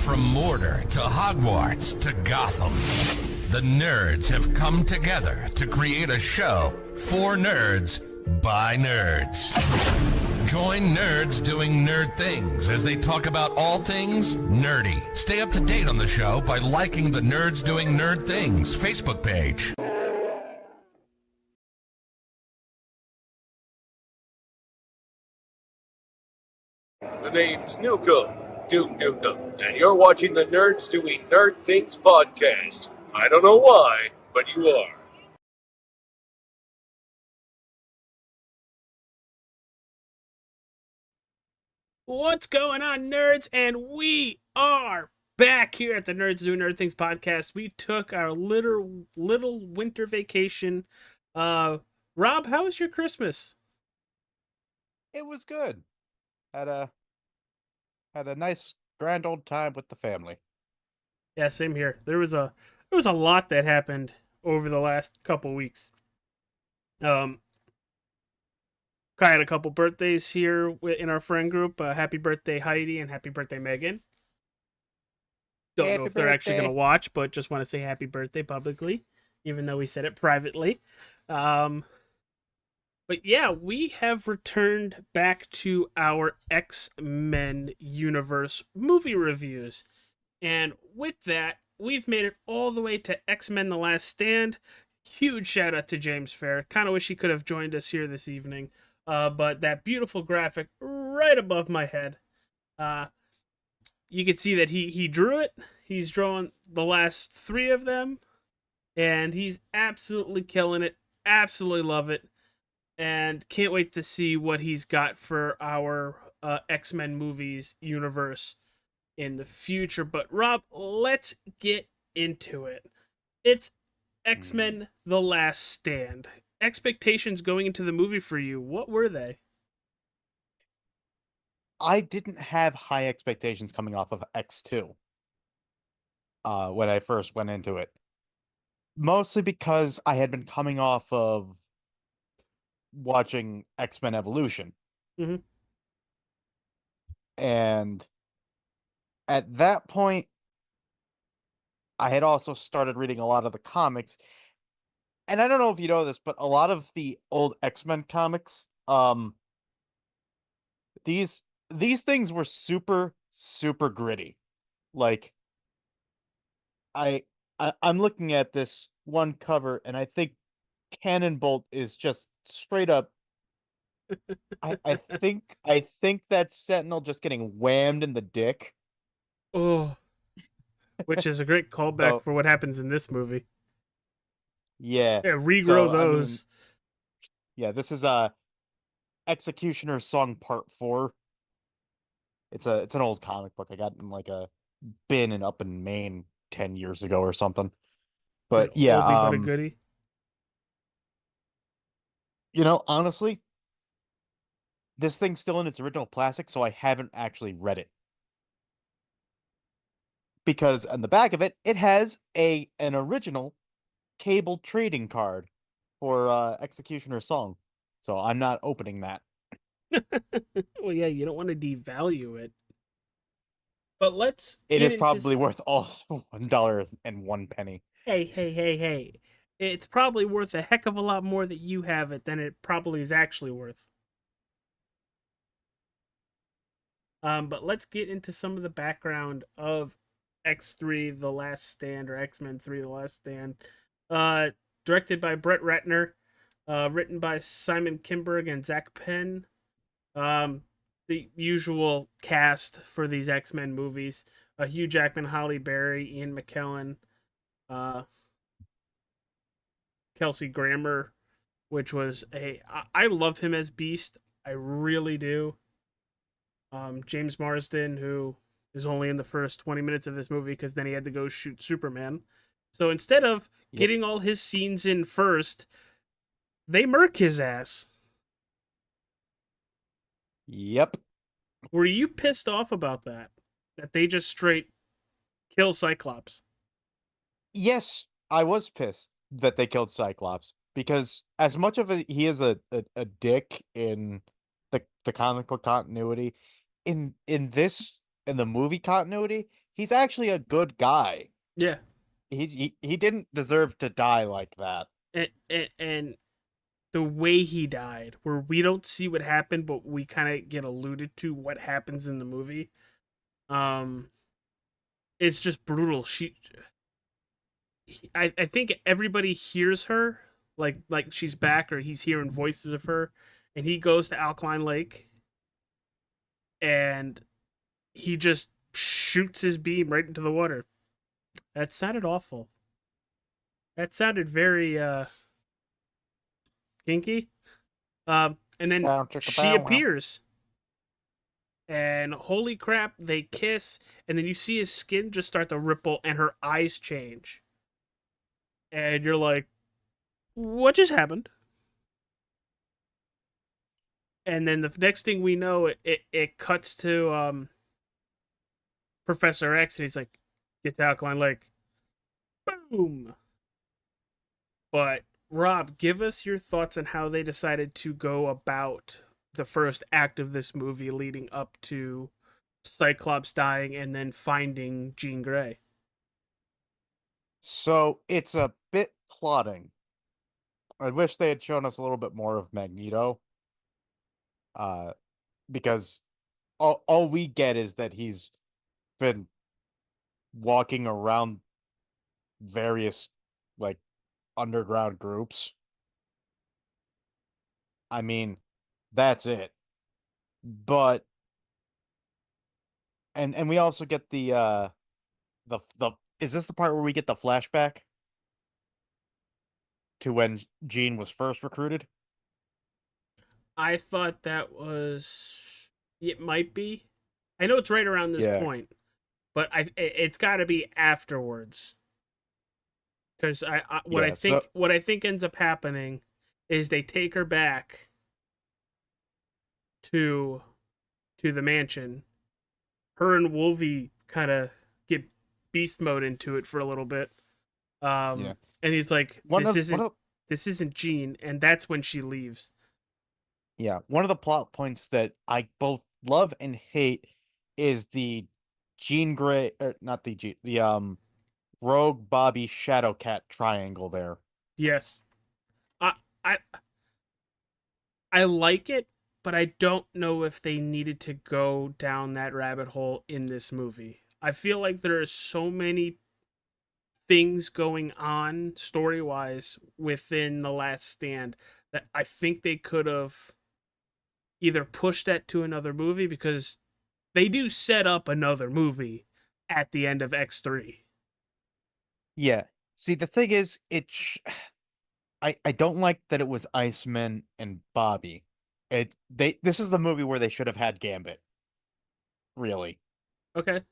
From Mordor to Hogwarts to Gotham, the nerds have come together to create a show for nerds by nerds. Join nerds doing nerd things as they talk about all things nerdy. Stay up to date on the show by liking the Nerds Doing Nerd Things Facebook page. The name's Nukem, Duke Nukem, and you're watching the Nerds Doing Nerd Things podcast. I don't know why, but you are. What's going on, nerds? And we are back here at the Nerds Doing Nerd Things podcast. We took our little winter vacation. Rob, how was your Christmas? It was good. Had a nice grand old time with the family. Yeah, same here. There was a lot that happened over the last couple weeks. I had a couple birthdays here in our friend group. Happy birthday, Heidi, and happy birthday, Megan. Don't know if they're actually going to watch, but just want to say happy birthday publicly, even though we said it privately. But yeah, we have returned back to our X-Men universe movie reviews. And with that, we've made it all the way to X-Men The Last Stand. Huge shout out to James Fair. Kind of wish he could have joined us here this evening. But that beautiful graphic right above my head, you can see that he drew it. He's drawn the last three of them, and he's absolutely killing it. Absolutely love it, and can't wait to see what he's got for our X-Men movies universe in the future. But Rob, let's get into it. It's X-Men The Last Stand. Expectations going into the movie for you, what were they? I didn't have high expectations coming off of X2 when I first went into it. Mostly because I had been coming off of watching X-Men Evolution. Mhm. And at that point, I had also started reading a lot of the comics. And I don't know if you know this, but a lot of the old X-Men comics, these things were super gritty. Like I'm looking at this one cover and I think Cannonbolt is just straight up I think that's Sentinel just getting whammed in the dick. Oh, which is a great callback for what happens in this movie. Yeah. Yeah, regrow those. Yeah, this is Executioner's Song Part 4. It's an old comic book I got in like a bin up in Maine 10 years ago or something. But yeah, oldie but a goodie. You know, honestly, this thing's still in its original plastic, so I haven't actually read it. Because on the back of it, it has an original Cable trading card for Executioner's Song. So I'm not opening that. Well, yeah, you don't want to devalue it. But It is probably worth also $1.01. Hey. It's probably worth a heck of a lot more that you have it than it probably is actually worth. But let's get into some of the background of X3 The Last Stand, or X-Men 3 The Last Stand. Directed by Brett Ratner, written by Simon Kinberg and Zach Penn. The usual cast for these X-Men movies: Hugh Jackman, Halle Berry, Ian McKellen, Kelsey Grammer, which was I love him as Beast. I really do. James Marsden, who is only in the first 20 minutes of this movie because then he had to go shoot Superman. So instead of getting all his scenes in first, they murk his ass. Yep. Were you pissed off about that? That they just straight kill Cyclops? Yes, I was pissed that they killed Cyclops. Because as much of he is a dick in the comic book continuity, in the movie continuity, he's actually a good guy. Yeah. He didn't deserve to die like that. And the way he died, where we don't see what happened, but we kind of get alluded to what happens in the movie. It's just brutal. I think everybody hears her, like she's back, or he's hearing voices of her, and he goes to Alkaline Lake, and he just shoots his beam right into the water. That sounded awful. That sounded very kinky. And then she appears. And holy crap, they kiss, and then you see his skin just start to ripple and her eyes change. And you're like, what just happened? And then the next thing we know, it cuts to Professor X, and he's like, get to Alkaline Lake. Boom! But, Rob, give us your thoughts on how they decided to go about the first act of this movie leading up to Cyclops dying and then finding Jean Grey. So it's a bit plotting. I wish they had shown us a little bit more of Magneto. Because all we get is that he's been walking around various like underground groups. I mean, that's it. But and we also get the is this the part where we get the flashback to when Jean was first recruited? I thought that was... It might be. I know it's right around this point, but it's got to be afterwards. Because what I think ends up happening is they take her back to the mansion. Her and Wolvie kind of get beast mode into it for a little bit. And he's like, this isn't Jean, and that's when she leaves. Yeah, one of the plot points that I both love and hate is the Jean Grey, or not the Rogue, Bobby, Shadowcat triangle there. Yes. I like it, but I don't know if they needed to go down that rabbit hole in this movie. I feel like there are so many things going on story-wise within The Last Stand that I think they could have either pushed that to another movie, because they do set up another movie at the end of X3. Yeah. See, the thing is, I don't like that it was Iceman and Bobby. This is the movie where they should have had Gambit. Really. Okay.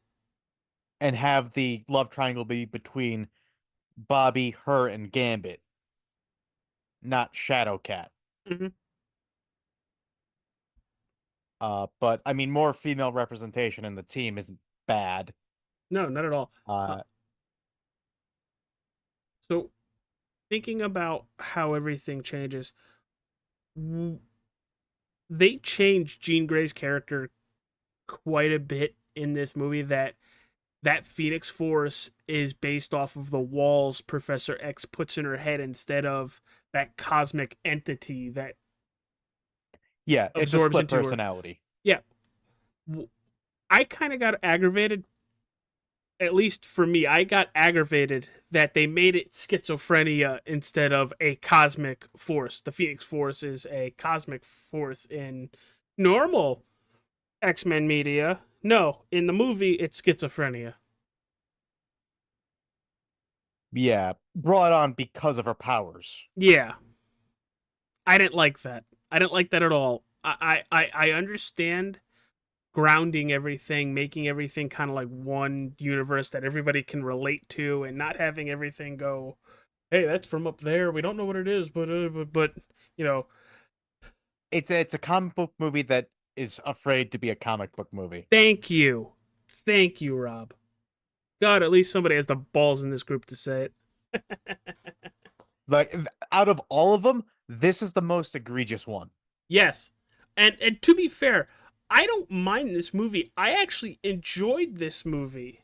And have the love triangle be between Bobby, her, and Gambit. Not Shadowcat. Mm-hmm. But I mean, more female representation in the team isn't bad. No, not at all. So, thinking about how everything changes, they changed Jean Grey's character quite a bit in this movie. That Phoenix Force is based off of the walls Professor X puts in her head instead of that cosmic entity that it's a split personality. Yeah. I kind of got aggravated, at least for me, I got aggravated that they made it schizophrenia instead of a cosmic force. The Phoenix Force is a cosmic force in normal X-Men media. No, in the movie, it's schizophrenia. Yeah, brought on because of her powers. Yeah. I didn't like that. I didn't like that at all. I understand grounding everything, making everything kind of like one universe that everybody can relate to, and not having everything go, hey, that's from up there. We don't know what it is, but you know. It's a comic book movie that is afraid to be a comic book movie. Thank you, Rob. God, at least somebody has the balls in this group to say it. Like, out of all of them, this is the most egregious one. Yes. And to be fair, I don't mind this movie. I actually enjoyed this movie.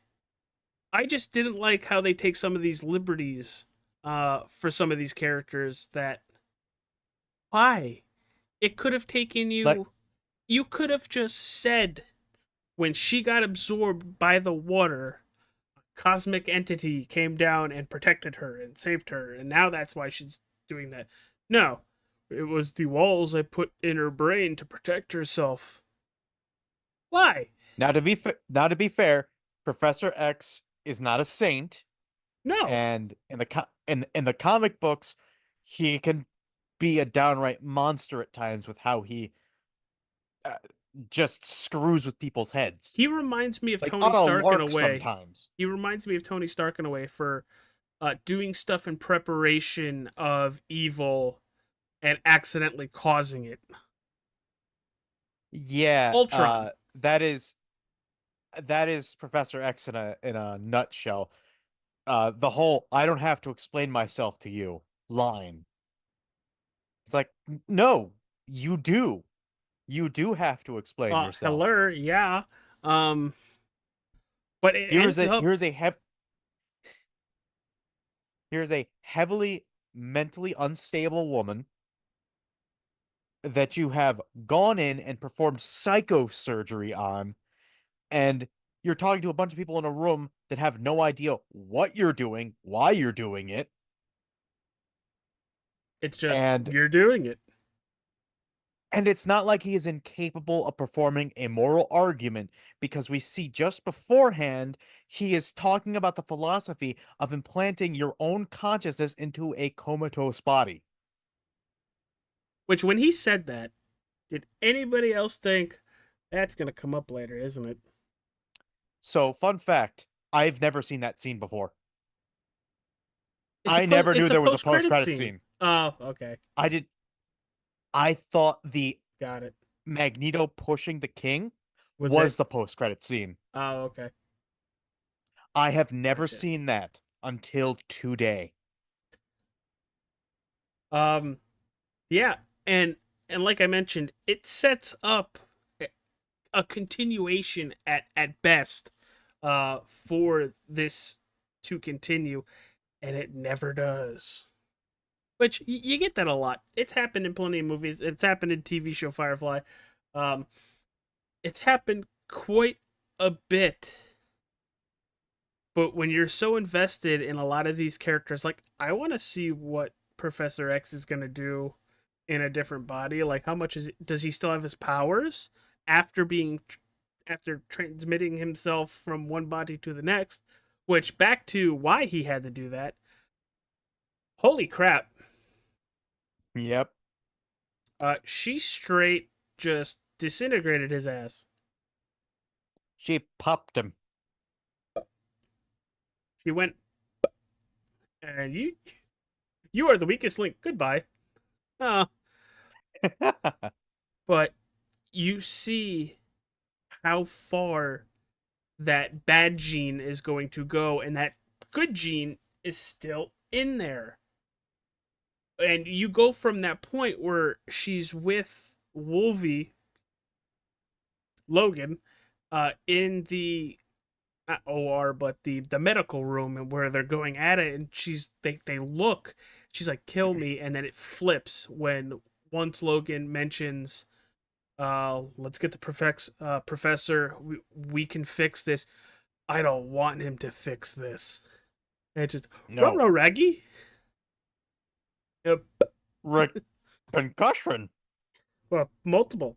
I just didn't like how they take some of these liberties for some of these characters. That why it could have taken you. Like, You could have just said when she got absorbed by the water, a cosmic entity came down and protected her and saved her, and now that's why she's doing that. No, it was the walls I put in her brain to protect herself. Why? now to be fair, Professor X is not a saint, No. and in the comic books, he can be a downright monster at times with how he uh, just screws with people's heads. He reminds me of Like Tony on a Stark in a lark way. sometimes. He reminds me of Tony Stark in a way for doing stuff in preparation of evil and accidentally causing it. Yeah, Ultron. that is Professor X in a nutshell. The whole "I don't have to explain myself to you" line. It's like, no, you do. You do have to explain yourself. Hello, yeah. Um, but it Here's ends a up here's a heavily mentally unstable woman that you have gone in and performed psychosurgery on, and you're talking to a bunch of people in a room that have no idea what you're doing, why you're doing it, it's just and you're doing it. it's not like he is incapable of performing a moral argument, because we see just beforehand he is talking about the philosophy of implanting your own consciousness into a comatose body. Which, when he said that, did anybody else think that's gonna come up later, isn't it? So, fun fact, I've never seen that scene before. It's a I never knew it's there was a post-credit post-credit scene. Oh, okay, I thought the got it. Magneto pushing the king Was was it? the post-credit scene. Oh, okay. I have never Gotcha. seen that until today. Yeah, and like I mentioned, it sets up a continuation at best, for this to continue, and it never does. Which you get that a lot. It's happened in plenty of movies. It's happened in TV show Firefly. Um, it's happened quite a bit. But when you're so invested in a lot of these characters, like, I want to see what Professor X is gonna do in a different body. Like, how much does he still have his powers after after transmitting himself from one body to the next? Which, back to why he had to do that. Holy crap! Yep. She straight just disintegrated his ass. She popped him. She went, and you are the weakest link. Goodbye. But you see how far that bad gene is going to go, and that good gene is still in there. And you go from that point where she's with Wolvie, Logan, in the not OR, but the medical room, and where they're going at it, and they look, she's like, kill me, and then it flips when once Logan mentions, let's get the professor, we can fix this. I don't want him to fix this. And it just No. Raggy. Yep. Concussion. Well, multiple.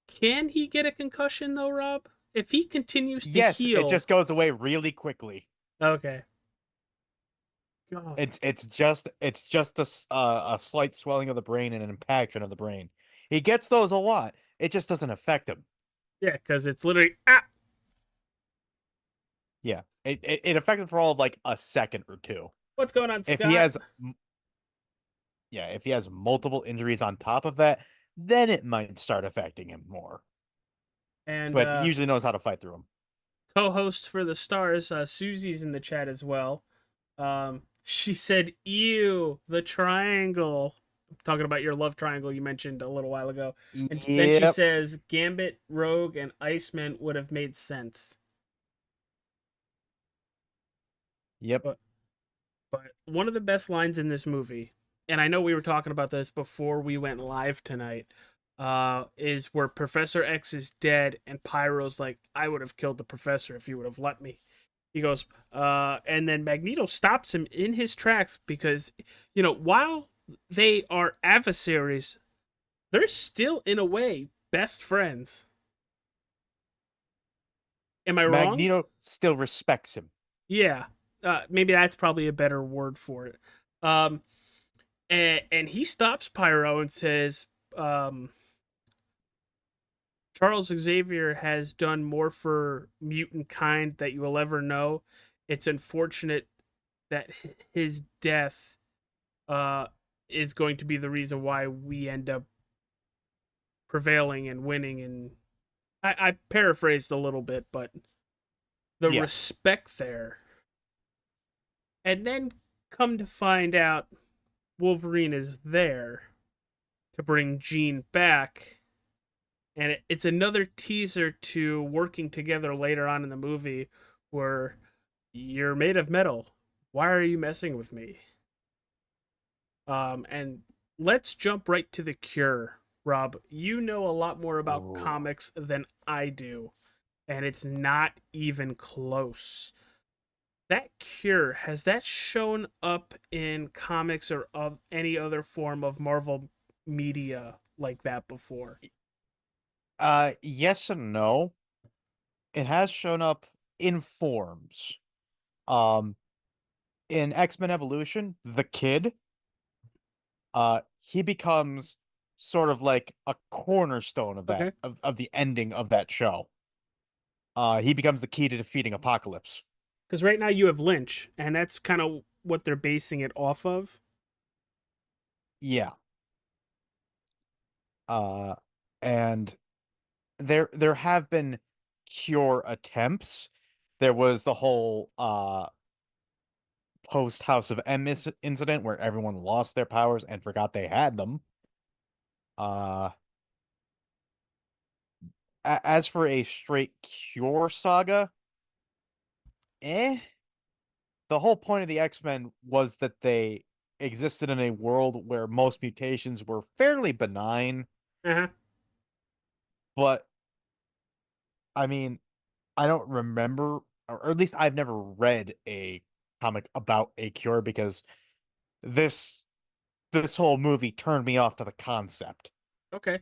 Can he get a concussion though, Rob? If he continues to Yes, heal, it just goes away really quickly. okay. God. It's just a slight swelling of the brain and an impaction of the brain. He gets those a lot. It just doesn't affect him. Yeah, because it's literally Yeah, it affects him for all of like a second or two. What's going on, Scott? If he has multiple injuries on top of that, then it might start affecting him more. And But he usually knows how to fight through them. Co-host for the Stars, Susie's in the chat as well. She said, "Ew, the triangle." Talking about your love triangle you mentioned a little while ago. And then she says, Gambit, Rogue, and Iceman would have made sense. Yep. But one of the best lines in this movie, and I know we were talking about this before we went live tonight, is where Professor X is dead and Pyro's like, I would have killed the professor if you would have let me. He goes, and then Magneto stops him in his tracks because, while they are adversaries, they're still, in a way, best friends. Am I wrong? Magneto still respects him. Yeah. Maybe that's probably a better word for it. And he stops Pyro and says, Charles Xavier has done more for mutant kind that you will ever know. It's unfortunate that his death is going to be the reason why we end up prevailing and winning. And I paraphrased a little bit, but the respect there. And then come to find out Wolverine is there to bring Jean back. And it's another teaser to working together later on in the movie where you're made of metal. Why are you messing with me? And let's jump right to the Cure. Rob, you know a lot more about comics than I do, and it's not even close. That Cure, has that shown up in comics or of any other form of Marvel media like that before? Yes and no. It has shown up in forms. In X-Men Evolution, the Kid, he becomes sort of like a cornerstone of that of the ending of that show. He becomes the key to defeating Apocalypse. Because right now you have Lynch, and that's kind of what they're basing it off of. Yeah. And there have been Cure attempts. There was the whole post House of M incident where everyone lost their powers and forgot they had them. As for a straight Cure saga, the whole point of the X-Men was that they existed in a world where most mutations were fairly benign. But I mean, I don't remember, or at least I've never read a comic about a Cure because this whole movie turned me off to the concept. Okay.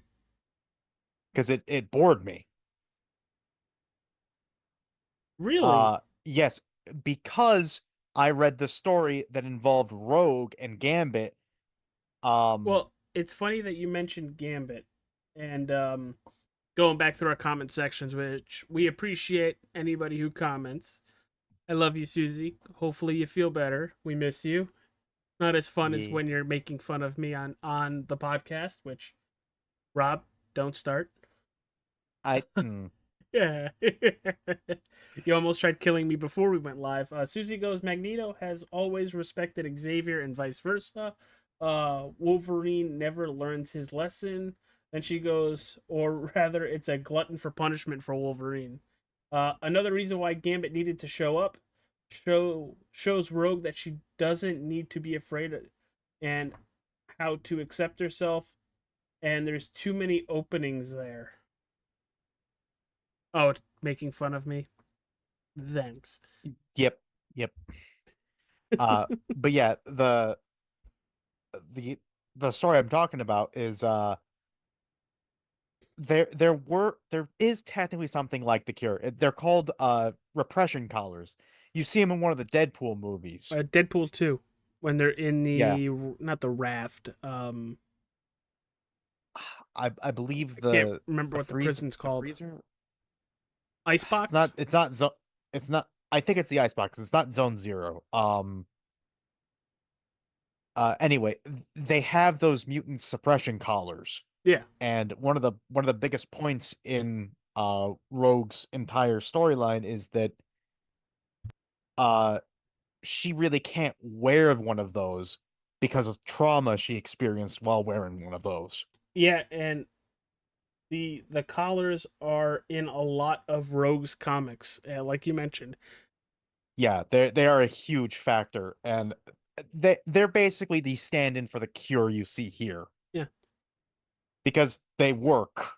Because it bored me. Really? Yes, because I read the story that involved Rogue and Gambit. Well, it's funny that you mentioned Gambit, and going back through our comment sections, which we appreciate anybody who comments. I love you, Susie. Hopefully you feel better. We miss you. Not as fun as when you're making fun of me on the podcast, which, Rob, don't start. Yeah. You almost tried killing me before we went live. Susie goes, Magneto has always respected Xavier and vice versa. Wolverine never learns his lesson. Then she goes, or rather, it's a glutton for punishment for Wolverine. Another reason why Gambit needed to show up shows Rogue that she doesn't need to be afraid of, and how to accept herself. And there's too many openings there. Oh, making fun of me? Thanks. Yep. But yeah, the story I'm talking about is there is technically something like the Cure. They're called repression collars. You see them in one of the Deadpool movies. Deadpool 2, when they're in the not the raft. I believe I can't remember what the prison's called. Icebox? It's not I think it's the Icebox. It's not Zone Zero. Anyway, they have those mutant suppression collars. Yeah. And one of the biggest points in Rogue's entire storyline is that she really can't wear one of those because of trauma she experienced while wearing one of those. Yeah, and the collars are in a lot of Rogue's comics, like you mentioned. Yeah, they are a huge factor, and they're basically the stand-in for the Cure you see here. Yeah. Because they work.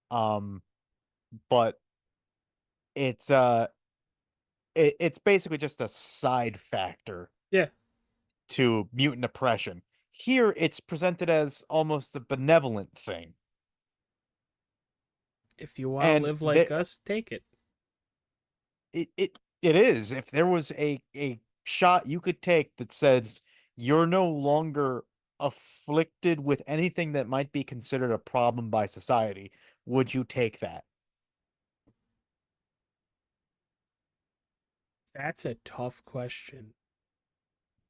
But it's it's basically just a side factor Yeah. to mutant oppression. Here it's presented as almost a benevolent thing. If you want to And live like us, take it. it is. If there was a shot you could take that says you're no longer afflicted with anything that might be considered a problem by society, would you take that? That's a tough question.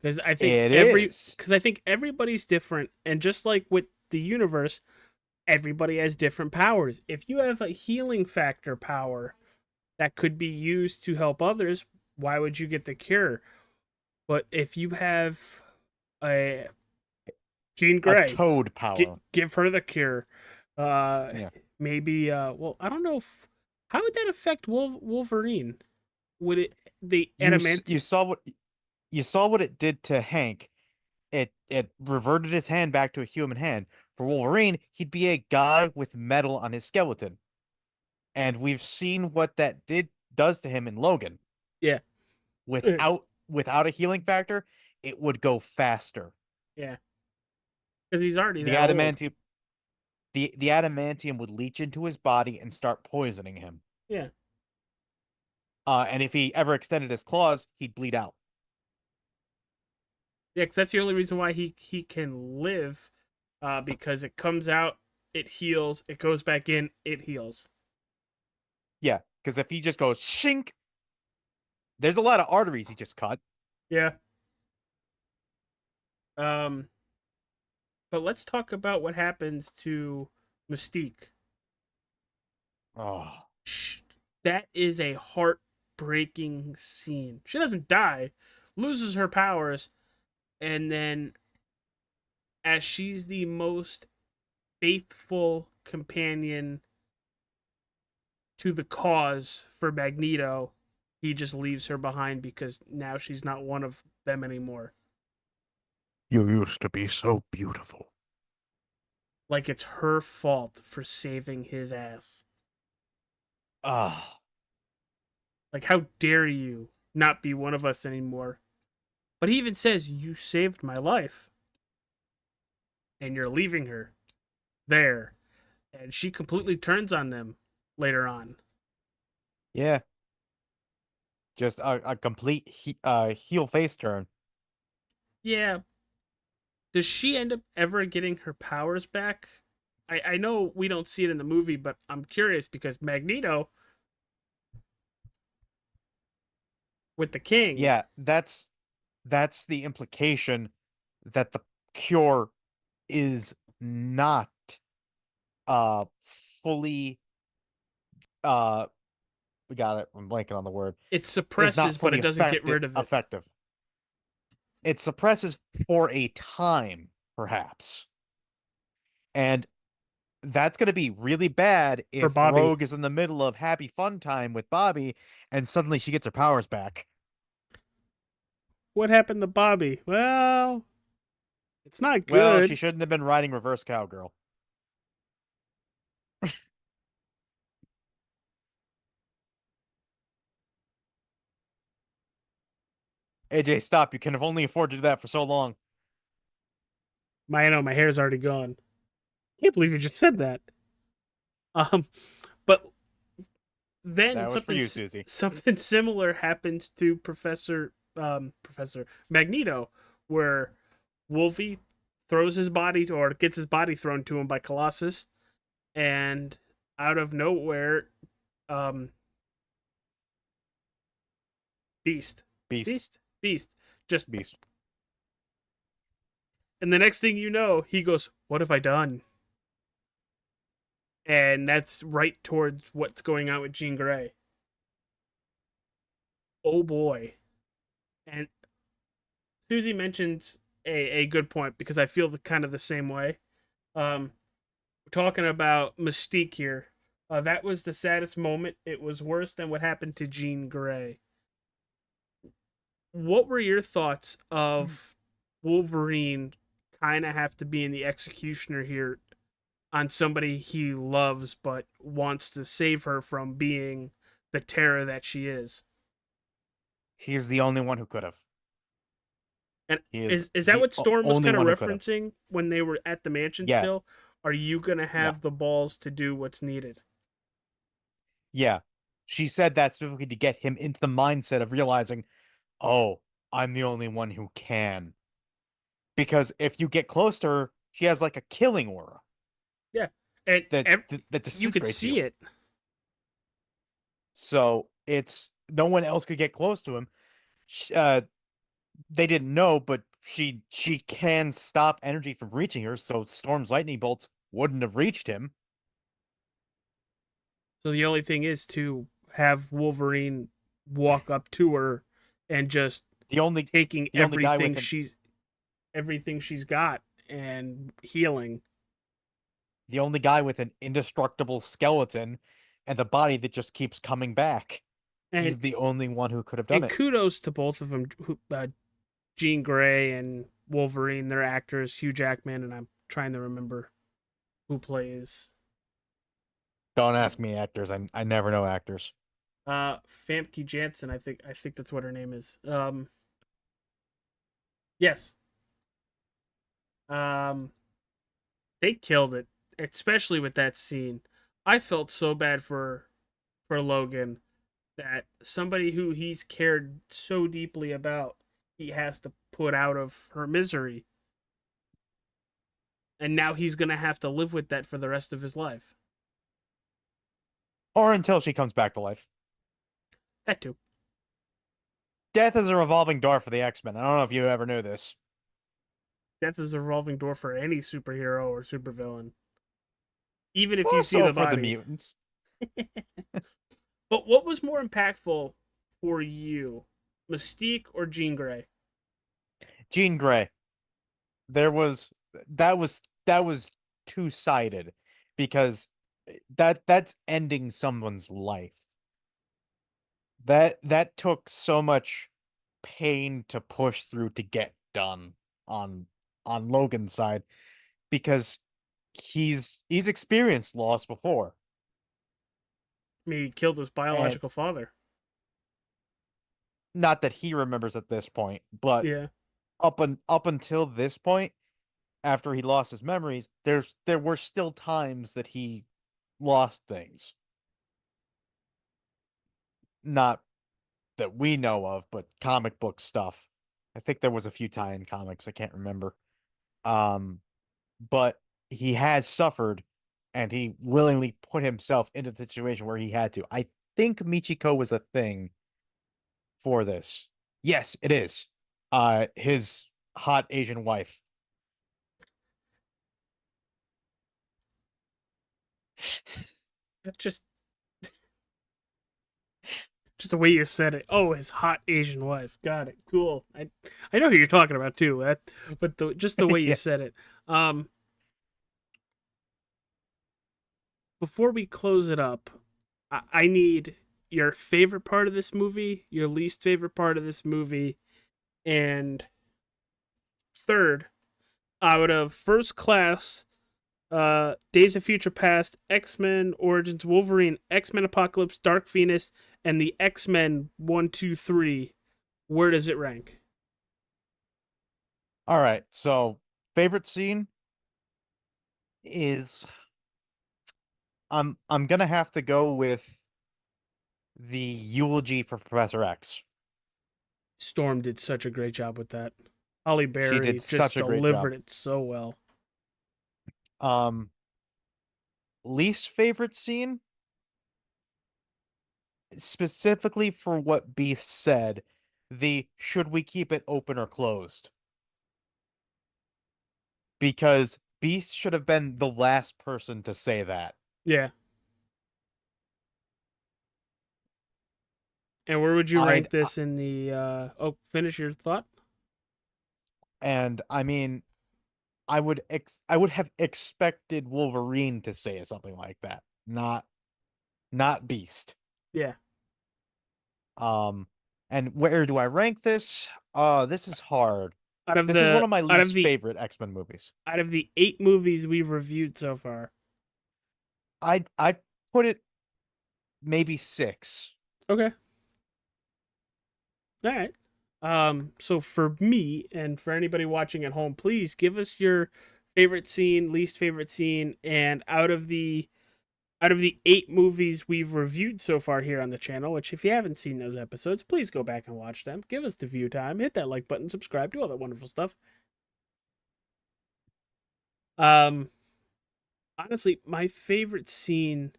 Because I think It is. everybody's different, and just like with the universe, everybody has different powers. If you have a healing factor power that could be used to help others, why would you get the cure? But if you have a Jean A Grey, toad power. give her the cure. Yeah. Maybe. Well, I don't know if how would that affect Wolverine? Would it the adamant? You saw what it did to Hank. It reverted his hand back to a human hand. For Wolverine, he'd be a guy with metal on his skeleton. And we've seen what that does to him in Logan. Yeah. Without a healing factor, it would go faster. Yeah. Because he's already The that old. adamantium the adamantium would leach into his body and start poisoning him. Yeah. And if he ever extended his claws, he'd bleed out. Yeah, because that's the only reason why he can live, because it comes out, it heals, it goes back in, it heals. Yeah, because if he just goes shink, there's a lot of arteries he just cut. Yeah. But let's talk about what happens to Mystique. Oh, That is a heartbreaking scene. She doesn't die, loses her powers, and then as she's the most faithful companion to the cause for Magneto, he just leaves her behind because now she's not one of them anymore. you used to be so beautiful. Like it's her fault for saving his ass. Ah. Like, how dare you not be one of us anymore? But he even says, you saved my life. And you're leaving her there. And she completely turns on them later on. Yeah. Just a complete heel face turn. Yeah. Does she end up ever getting her powers back? I know we don't see it in the movie, but I'm curious because Magneto with the King. Yeah, that's the implication that the cure is not fully we got it. I'm blanking on the word. It suppresses, but it doesn't get rid of it. Effective. It suppresses for a time, perhaps. And that's going to be really bad if Rogue is in the middle of happy fun time with Bobby and suddenly she gets her powers back. What happened to Bobby? Well, it's not good. Well, she shouldn't have been riding reverse cowgirl. AJ, stop. You can have only afford to do that for so long. I know, my hair's already gone. Can't believe you just said that. But then something similar happens to Professor Magneto, where Wolvie throws his body or gets his body thrown to him by Colossus, and out of nowhere, Beast. And the next thing you know, he goes, "What have I done?" And that's right towards what's going on with Jean Grey. Oh boy. And Susie mentions a good point because I feel kind of the same way. We're talking about Mystique here. That was the saddest moment. It was worse than what happened to Jean Grey. what were your thoughts of Wolverine kind of have to be in the executioner here on somebody he loves but wants to save her from being the terror that she is? He's the only one who could have. And He is that what Storm was only kind of one who could have. referencing when they were at the mansion Yeah, still? Are you going to yeah, have the balls to do what's needed? yeah. She said that specifically to get him into the mindset of realizing, oh, I'm the only one who can. Because if you get close to her, she has like a killing aura Yeah. And that you could disintegrates see you. it. So it's no one else could get close to him. They didn't know, but she can stop energy from reaching her, so Storm's lightning bolts wouldn't have reached him. So the only thing is to have Wolverine walk up to her and just The only taking the only guy with everything she's got and healing. the only guy with an indestructible skeleton and a body that just keeps coming back. And He's the only one who could have done it. kudos to both of them, Jean Grey and Wolverine. They're actors, Hugh Jackman, and I'm trying to remember who plays. Don't ask me actors. I never know actors. Famke Janssen. I think that's what her name is. Yes. They killed it, especially with that scene. I felt so bad for Logan that somebody who he's cared so deeply about, he has to put out of her misery. And now he's going to have to live with that for the rest of his life. Or until she comes back to life. That too. Death is a revolving door for the X-Men. I don't know if you ever knew this. Death is a revolving door for any superhero or supervillain. Even if you More see so the for body. the mutants. But what was more impactful for you? Mystique or Jean Grey? Jean Grey. That was two-sided because that's ending someone's life. That took so much pain to push through to get done on Logan's side because he's experienced loss before. I mean, he killed his And biological father. not that he remembers at this point, but Yeah. up until this point, after he lost his memories, there were still times that he lost things. Not that we know of, but comic book stuff. I think there was a few tie-in comics, I can't remember. But he has suffered and he willingly put himself into the situation where he had to. I think Michiko was a thing for this. Yes, it is. His hot Asian wife. Just the way you said it. Oh, his hot Asian wife. Got it. Cool. I know who you're talking about too. But just the way you Yeah. said it. Before we close it up, I need your favorite part of this movie, your least favorite part of this movie, and third, out of First Class, Days of Future Past, X-Men Origins, Wolverine, X-Men Apocalypse, Dark Phoenix, and the X-Men 1, 2, 3, where does it rank? All right. So, favorite scene is I'm gonna have to go with the eulogy for Professor X. Storm did such a great job with that. Holly She Berry did just such a great job. delivered it so well. Least favorite scene, specifically for what Beef said, the should we keep it open or closed? Because Beast should have been the last person to say that. Yeah. And where would you rank this in the finish your thought? And I mean, I would have expected Wolverine to say something like that, not Beast. Yeah. And where do I rank this? This is hard. Out of This is one of my out of least the favorite X-Men movies. out of the 8 movies we've reviewed so far. I'd put it maybe 6. Okay. All right. So for me and for anybody watching at home, please give us your favorite scene, least favorite scene, and out of the 8 movies we've reviewed so far here on the channel, which if you haven't seen those episodes, please go back and watch them. Give us the view time, hit that like button, subscribe, do all that wonderful stuff. Honestly, my favorite scene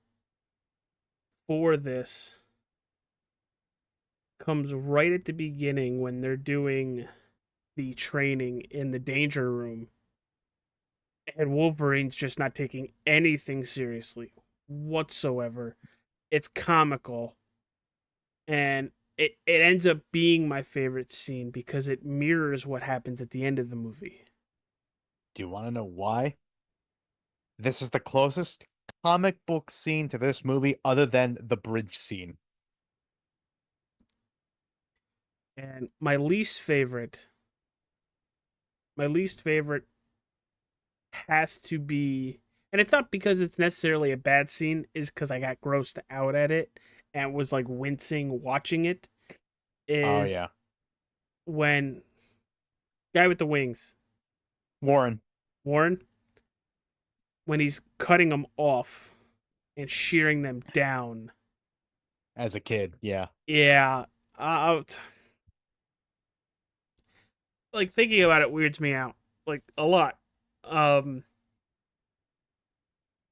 for this comes right at the beginning when they're doing the training in the danger room. And Wolverine's just not taking anything seriously whatsoever. It's comical. And it ends up being my favorite scene because it mirrors what happens at the end of the movie. Do you want to know why? This is the closest comic book scene to this movie other than the bridge scene. And my least favorite has to be, and it's not because it's necessarily a bad scene, is because I got grossed out at it and was like wincing watching it. Oh Is yeah. when guy with the wings, Warren. when he's cutting them off and shearing them down. As a kid, yeah. Yeah, like thinking about it weirds me out like a lot. And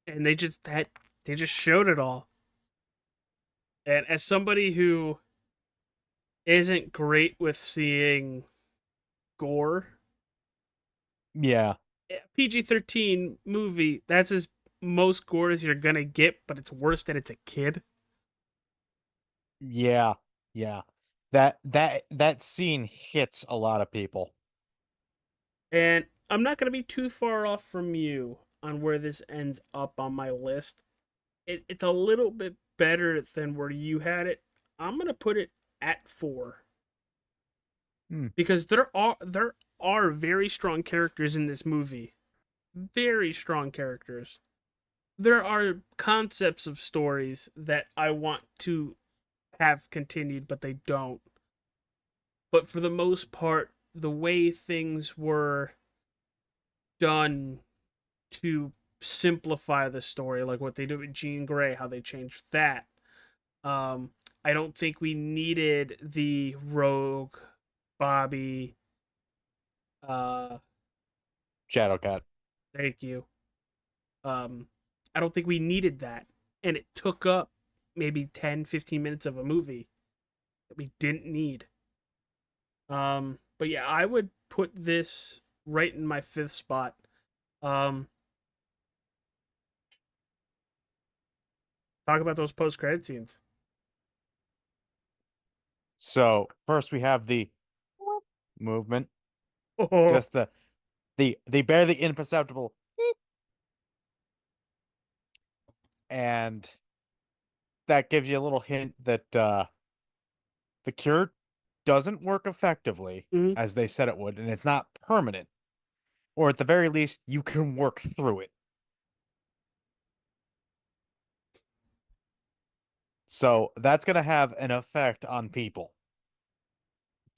they just showed it all. And as somebody who isn't great with seeing gore, Yeah. PG-13 movie, that's as most gore as you're gonna get, but it's worse that it's a kid. Yeah. Yeah. That scene hits a lot of people. And I'm not gonna be too far off from you on where this ends up on my list. It's a little bit better than where you had it. I'm gonna put it at 4. Because there are very strong characters in this movie. Very strong characters. There are concepts of stories that I want to have continued, but they don't. But for the most part, the way things were done to simplify the story, like what they did with Jean Grey, how they changed that. I don't think we needed the Rogue, Bobby, Shadowcat. thank you. I don't think we needed that. And it took up maybe 10, 15 minutes of a movie that we didn't need. But yeah, I would put this right in my 5th spot. Talk about those post-credit scenes. So first we have the movement. Oh, Just the barely imperceptible and that gives you a little hint that the cure doesn't work effectively Mhm. as they said it would, and it's not permanent. Or at the very least, you can work through it. So that's going to have an effect on people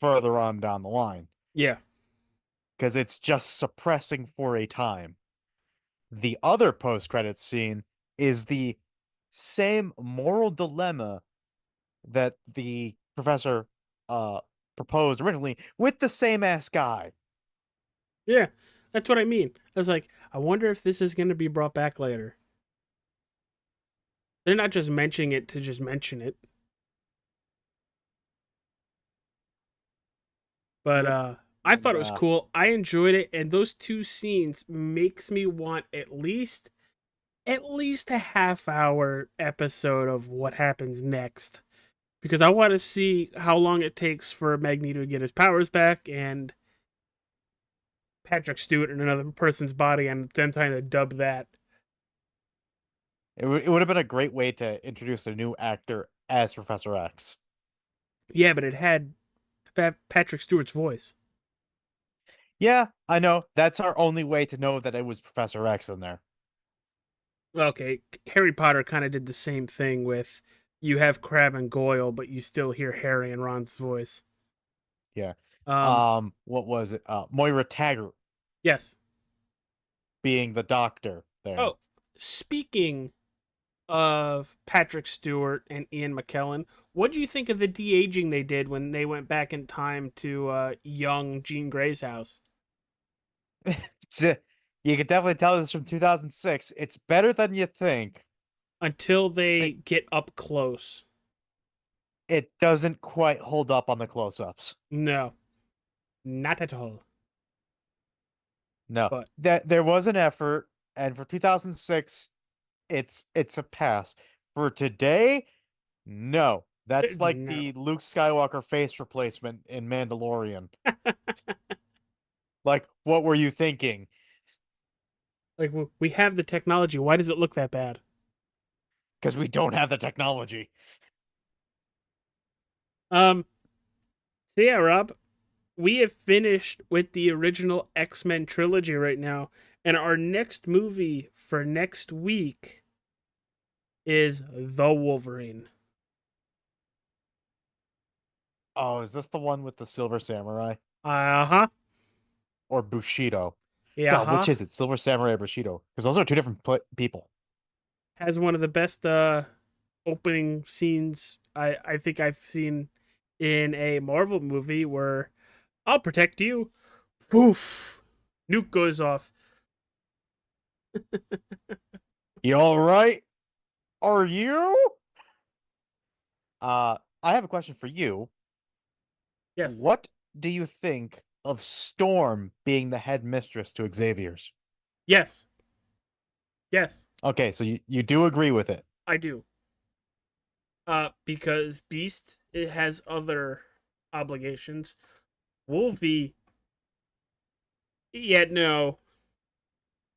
further on down the line. yeah. Because it's just suppressing for a time. The other post-credits scene is the same moral dilemma that the professor proposed originally with the same ass guy. Yeah, that's what I mean. I was like, I wonder if this is going to be brought back later. They're not just mentioning it to just mention it. But Yep. I thought it was Yeah. cool. I enjoyed it, and those 2 scenes makes me want at least a half-hour episode of what happens next, because I want to see how long it takes for Magneto to get his powers back and Patrick Stewart in another person's body, and them trying to dub that. It would have been a great way to introduce a new actor as Professor X. Yeah, but it had Patrick Stewart's voice. Yeah, I know. That's our only way to know that it was Professor X in there. Okay, Harry Potter kind of did the same thing with you have Crabbe and Goyle, but you still hear Harry and Ron's voice. Yeah. Um, What was it? Moira Taggart yes. being the doctor there. Oh, speaking of Patrick Stewart and Ian McKellen, what do you think of the de-aging they did when they went back in time to young Jean Grey's house? You can definitely tell this is from 2006. It's better than you think. Until they get up close. It doesn't quite hold up on the close-ups. No, not at all. No. But That there was an effort, and for 2006, it's a pass. For today, no. That's like No. the Luke Skywalker face replacement in Mandalorian. Like, what were you thinking? Like, we have the technology. Why does it look that bad? Because we don't have the technology. So yeah, Rob, we have finished with the original X-Men trilogy right now, and our next movie for next week is The Wolverine. Oh, is this the one with the Silver Samurai? Uh-huh. Or Bushido? Yeah, God, which is it? Silver Samurai or Bushido? Because those are two different people. has one of the best opening scenes I think I've seen in a Marvel movie, where I'll protect you. Poof. Nuke goes off. You all right? Are you? I have a question for you. Yes. What do you think of Storm being the headmistress to Xavier's? Yes. Yes, Okay, so you do agree with it. I do. Because Beast, it has other obligations. Wolvie, yeah, no.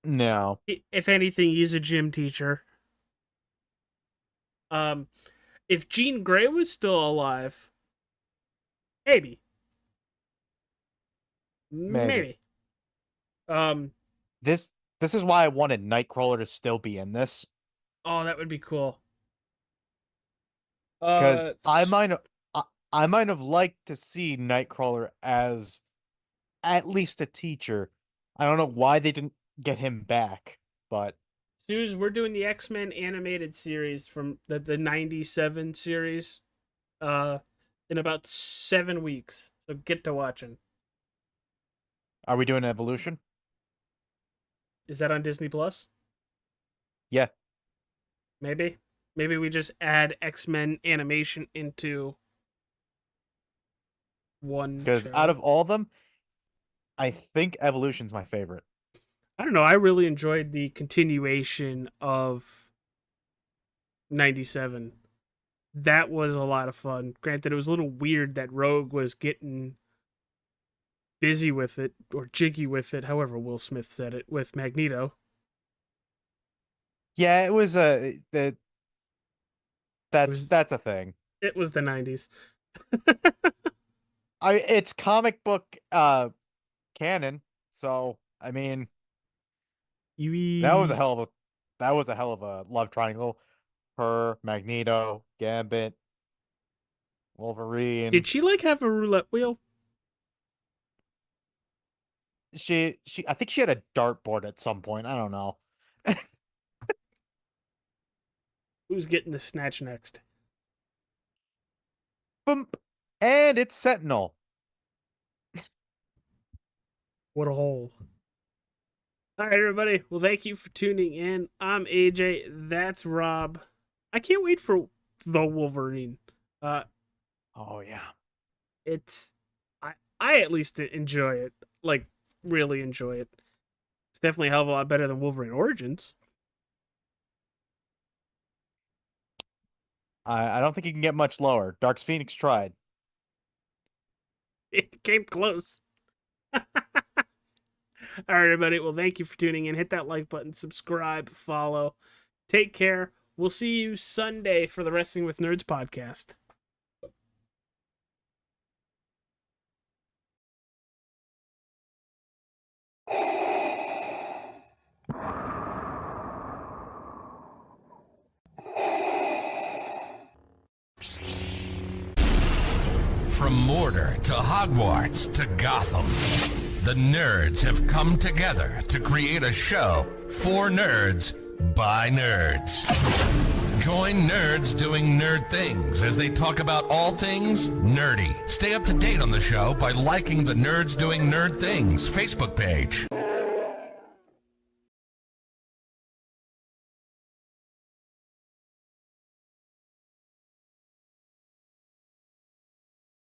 No. If anything, he's a gym teacher. If Jean Grey was still alive, maybe. Maybe. This is why I wanted Nightcrawler to still be in this. Oh, that would be cool. Because I might have liked to see Nightcrawler as at least a teacher. I don't know why they didn't get him back, but Suze, we're doing the X-Men animated series from the 97 series in about 7 weeks. So get to watching. are we doing Evolution? Is that on Disney Plus? Yeah. Maybe. Maybe we just add X-Men animation into one Because show. out of all of them, I think Evolution's my favorite. I don't know. I really enjoyed the continuation of 97. That was a lot of fun. Granted, it was a little weird that Rogue was getting busy with it, or jiggy with it, however Will Smith said it, with Magneto. Yeah, it was that's a thing. It was the 90s. It's comic book canon, so I mean that was a hell of a love triangle. Her, Magneto, Gambit, Wolverine. Did she have a roulette wheel? She I think she had a dartboard at some point. I don't know. Who's getting the snatch next? Boom. And it's Sentinel. What a hole. All right, everybody. Well, thank you for tuning in. I'm AJ. That's Rob. I can't wait for The Wolverine. Oh yeah. I at least enjoy it. Really enjoy it. It's definitely a hell of a lot better than Wolverine Origins. I don't think you can get much lower. Dark's Phoenix tried. It came close. All right, everybody. Well, thank you for tuning in. Hit that like button, subscribe, follow. Take care. We'll see you Sunday for the Wrestling with Nerds podcast. From Mordor to Hogwarts to Gotham, the nerds have come together to create a show for nerds by nerds. Join nerds doing nerd things as they talk about all things nerdy. Stay up to date on the show by liking the Nerds Doing Nerd Things Facebook page.